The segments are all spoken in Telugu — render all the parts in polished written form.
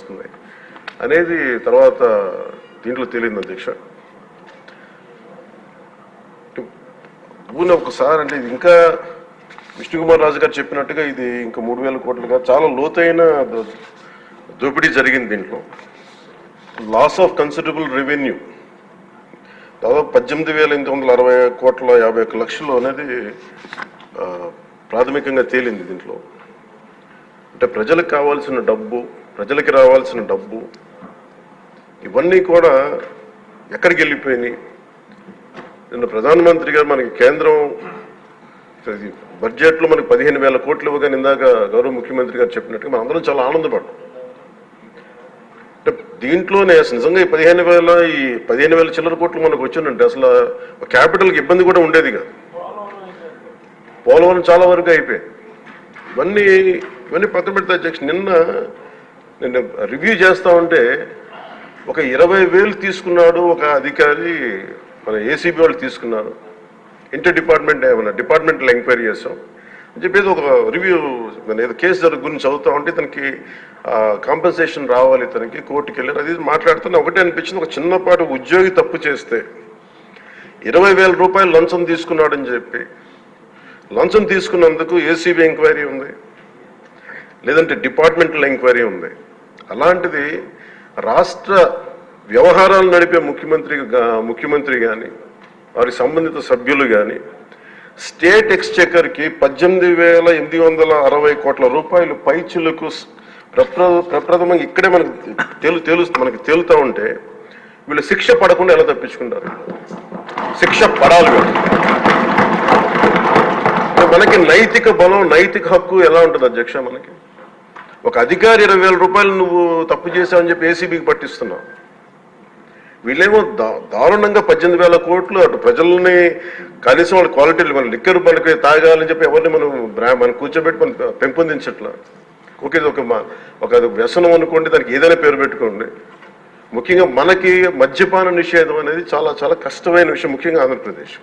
వస్తుంది అనేది తర్వాత దీంట్లో తేలింది అధ్యక్ష. ఒకసారి అంటే ఇది ఇంకా విష్ణుకుమార్ రాజు గారు చెప్పినట్టుగా ఇది ఇంకా 3,000 కోట్లుగా చాలా లోతైన దోపిడీ జరిగింది. దీంట్లో లాస్ ఆఫ్ కన్సిడరబుల్ రెవెన్యూ దాదాపు 18,860 కోట్ల 51 లక్షలు అనేది ప్రాథమికంగా తేలింది. దీంట్లో అంటే ప్రజలకు కావాల్సిన డబ్బు, ప్రజలకి రావాల్సిన డబ్బు ఇవన్నీ కూడా ఎక్కడికి వెళ్ళిపోయినాయి. నిన్న ప్రధానమంత్రి గారు మనకి కేంద్రం బడ్జెట్లో మనకి 15,000 కోట్లు ఇవ్వగానే ఇందాక గౌరవ ముఖ్యమంత్రి గారు చెప్పినట్టుగా మనం అందరం చాలా ఆనందపడ్డాం. అంటే దీంట్లోనే నిజంగా ఈ 15,000 చిల్లర కోట్లు మనకు వచ్చిందంటే అసలు క్యాపిటల్కి ఇబ్బంది కూడా ఉండేది కాదు. పోలవరం చాలా వరకు అయిపోయింది. ఇవన్నీ పక్కన పెడితే అధ్యక్ష నిన్న రివ్యూ చేస్తా ఉంటే ఒక 20,000 తీసుకున్నాడు ఒక అధికారి, మన ఏసీబీ వాళ్ళు తీసుకున్నారు. ఇంటర్ డిపార్ట్మెంటల్ ఎంక్వైరీ చేస్తాం అని చెప్పేసి ఒక రివ్యూ ఏదో కేసు గురించి చదువుతా ఉంటే తనకి కాంపెన్సేషన్ రావాలి, తనకి కోర్టుకి వెళ్ళారు. అది మాట్లాడుతున్నా ఒకటే అనిపించింది, ఒక చిన్నపాటి ఉద్యోగి తప్పు చేస్తే 20,000 రూపాయలు లంచం తీసుకున్నాడని చెప్పి లంచం తీసుకున్నందుకు ఏసీబీ ఎంక్వైరీ ఉంది, లేదంటే డిపార్ట్మెంటల్ ఎంక్వైరీ ఉంది. అలాంటిది రాష్ట్ర వ్యవహారాలు నడిపే ముఖ్యమంత్రి కానీ వారి సంబంధిత సభ్యులు కానీ స్టేట్ ఎక్స్చెకర్కి 18,860 కోట్ల రూపాయలు పైచులకు ప్రప్రథమంగా ఇక్కడే మనకి తేలుతూ ఉంటే వీళ్ళు శిక్ష పడకుండా ఎలా తప్పించుకుంటారు? శిక్ష పడాలి. మనకి నైతిక బలం, నైతిక హక్కు ఎలా ఉంటుంది అధ్యక్ష? మనకి ఒక అధికారి 20,000 రూపాయలు నువ్వు తప్పు చేశావని చెప్పి ఏసీబీకి పట్టిస్తున్నావు. వీళ్ళేమో దారుణంగా 18,000 కోట్లు అటు ప్రజల్ని కనీసం వాళ్ళ క్వాలిటీలు మన లిక్కర్ మనకి తాగాలని చెప్పి ఎవరిని మనం కూర్చోబెట్టి మనం పెంపొందించట్లా. ఓకే, ఒక వ్యసనం అనుకోండి, దానికి ఏదైనా పేరు పెట్టుకోండి. ముఖ్యంగా మనకి మద్యపాన నిషేధం అనేది చాలా చాలా కష్టమైన విషయం, ముఖ్యంగా ఆంధ్రప్రదేశ్.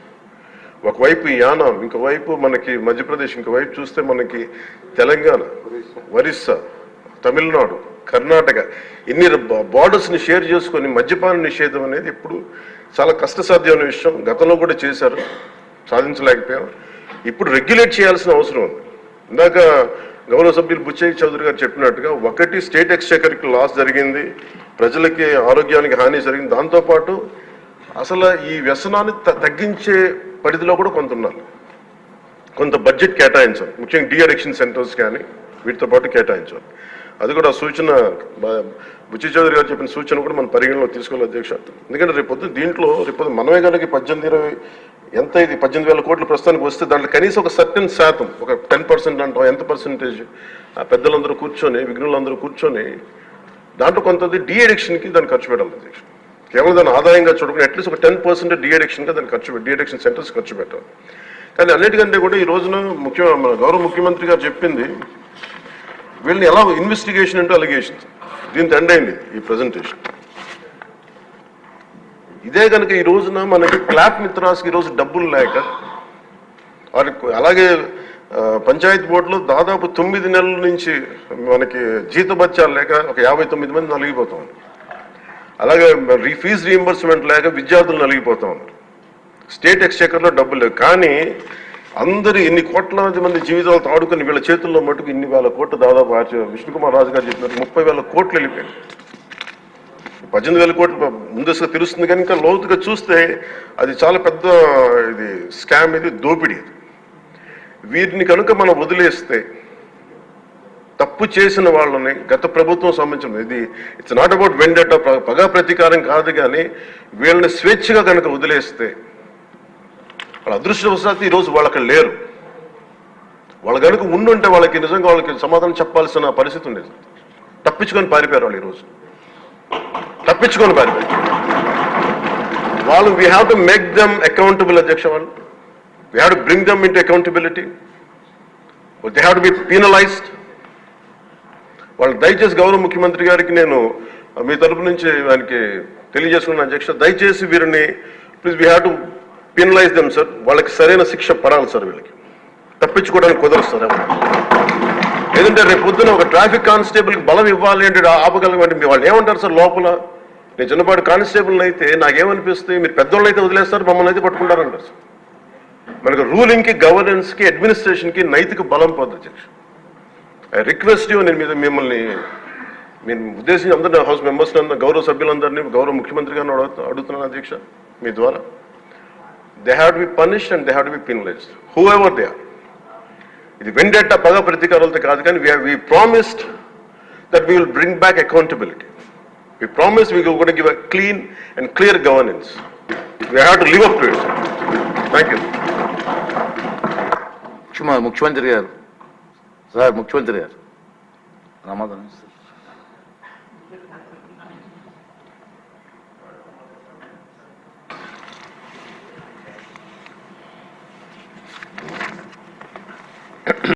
ఒకవైపు యానాం, ఇంకోవైపు మనకి మధ్యప్రదేశ్, ఇంకోవైపు చూస్తే మనకి తెలంగాణ, ఒరిస్సా, తమిళనాడు, కర్ణాటక, ఇన్ని బార్డర్స్ని షేర్ చేసుకొని మద్యపాన నిషేధం అనేది ఇప్పుడు చాలా కష్టసాధ్యమైన విషయం. గతంలో కూడా చేశారు, సాధించలేకపోయాం. ఇప్పుడు రెగ్యులేట్ చేయాల్సిన అవసరం ఉంది. ఇందాక గౌరవ సభ్యులు బుచ్చయ్య చౌదరి గారు చెప్పినట్టుగా ఒకటి స్టేట్ ఎక్స్చెకర్కి లాస్ జరిగింది, ప్రజలకి ఆరోగ్యానికి హాని జరిగింది. దాంతోపాటు అసలు ఈ వ్యసనాన్ని తగ్గించే పరిధిలో కూడా కొంత ఉన్నారు, కొంత బడ్జెట్ కేటాయించాలి. ముఖ్యంగా డీ అడిక్షన్ సెంటర్స్ కానీ వీటితో పాటు కేటాయించాలి. అది కూడా సూచన బుచ్చి చౌదరి గారు చెప్పిన సూచన కూడా మనం పరిగణలో తీసుకోవాలి అధ్యక్ష. ఎందుకంటే రేపొద్దు దీంట్లో మనమే కనుక 18,000 కోట్లు ప్రస్తుతానికి వస్తే దాంట్లో కనీసం ఒక సర్టెన్ శాతం, ఒక 10% అంటాం, ఎంత పర్సెంటేజ్ పెద్దలందరూ కూర్చొని, విఘ్నులందరూ కూర్చొని దాంట్లో కొంత డీ అడిక్షన్కి దాన్ని ఖర్చు పెట్టాలి అధ్యక్ష. కేవలం దాన్ని ఆదాయంగా చూడకుండా అట్లీస్ట్ ఒక 10% డీ అడిక్షన్గా దాన్ని డీ అడిక్షన్ సెంటర్స్ ఖర్చు పెట్టాలి. కానీ అన్నిటికంటే కూడా ఈ రోజున మన గౌరవ ముఖ్యమంత్రి గారు చెప్పింది, వీళ్ళని ఎలా ఇన్వెస్టిగేషన్ అంటే అలిగేషన్, దీంతో ఎండ్ అయింది ఈ ప్రజెంటేషన్. ఇదే కనుక ఈ రోజున మనకి క్లాప్ మిత్రాస్కి ఈరోజు డబ్బులు లేక, వారికి అలాగే పంచాయతీ బోర్డులో దాదాపు 9 నెలల నుంచి మనకి జీతభత్యాలు లేక ఒక 59 మంది నలిగిపోతా ఉన్నారు. అలాగే ఫీజు రీఎంబర్స్మెంట్ లేక విద్యార్థులు నలిగిపోతా ఉన్నారు. స్టేట్ ఎక్స్చెకర్లో డబ్బులు లేవు. కానీ అందరూ ఇన్ని కోట్లాది మంది జీవితాలతో ఆడుకుని వీళ్ళ చేతుల్లో మటుకు ఇన్ని వేల కోట్లు, దాదాపు విష్ణుకుమార్ రాజు గారు చెప్పినట్టు 30,000 కోట్లు వెళ్ళిపోయాయి. 18,000 కోట్లు ముందస్తుగా తెలుస్తుంది, కానీ ఇంకా లోతుగా చూస్తే అది చాలా పెద్ద ఇది స్కామ్, ఇది దోపిడీ. వీటిని కనుక మనం వదిలేస్తే, తప్పు చేసిన వాళ్ళని గత ప్రభుత్వం సంబంధించిన ఇది ఇట్స్ నాట్ అబౌట్ వెండెటా, పగా ప్రతీకారం కాదు, కానీ వీళ్ళని స్వేచ్ఛగా కనుక వదిలేస్తే, వాళ్ళ అదృష్టవశాత్తు ఈరోజు వాళ్ళు అక్కడ లేరు. వాళ్ళు కనుక ఉండుంటే వాళ్ళకి నిజంగా వాళ్ళకి సమాధానం చెప్పాల్సిన పరిస్థితి ఉండేది. తప్పించుకొని పారిపోయారు వాళ్ళు. ఈరోజు తప్పించుకొని పారిపోయారు వాళ్ళు. We have to make them accountable అధ్యక్ష. వాళ్ళు we have to bring them into accountability. They have to B penalised. వాళ్ళు దయచేసి గౌరవ ముఖ్యమంత్రి గారికి నేను మీ తరపు నుంచి ఆయనకి తెలియజేసుకున్నాను అధ్యక్ష, దయచేసి వీరిని please we have to penalise them sir. వాళ్ళకి సరైన శిక్ష పడాలి సార్. వీళ్ళకి తప్పించుకోవడానికి కుదరదు సార్. ఏదంటే రేపు పొద్దున ఒక ట్రాఫిక్ కానిస్టేబుల్కి బలం ఇవ్వాలి అంటే ఆపగలమంటే వాళ్ళు ఏమంటారు సార్ లోపల? నేను చిన్నపాటి కానిస్టేబుల్ అయితే నాకేమనిపిస్తుంది, మీరు పెద్దోళ్ళు అయితే వదిలేస్తారు, మమ్మల్ని అయితే పట్టుకుంటారంటారు సార్. మనకు రూలింగ్కి, గవర్నెన్స్కి, అడ్మినిస్ట్రేషన్కి నైతిక బలం పోతుంది అధ్యక్ష. ఐ రిక్వెస్ట్ యూ, నేను మిమ్మల్ని నేను ఉద్దేశించి అందరూ హౌస్ మెంబర్స్ గౌరవ సభ్యులందరినీ, గౌరవ ముఖ్యమంత్రి గారిని అడుగుతున్నాను అధ్యక్ష మీ ద్వారా. They have to be punished and they have to be penalized whoever they are. ఇది వెండెట్టా పగ ప్రతీకారాలతో కాదు, కానీ we promised that we will bring back accountability. We promised we were going to give a clean and clear governance. We have to live up to it. Thank you. ముఖ్యమంత్రి గారు సార్, ముఖ్యమంత్రి గారు రామాధన్ సార్.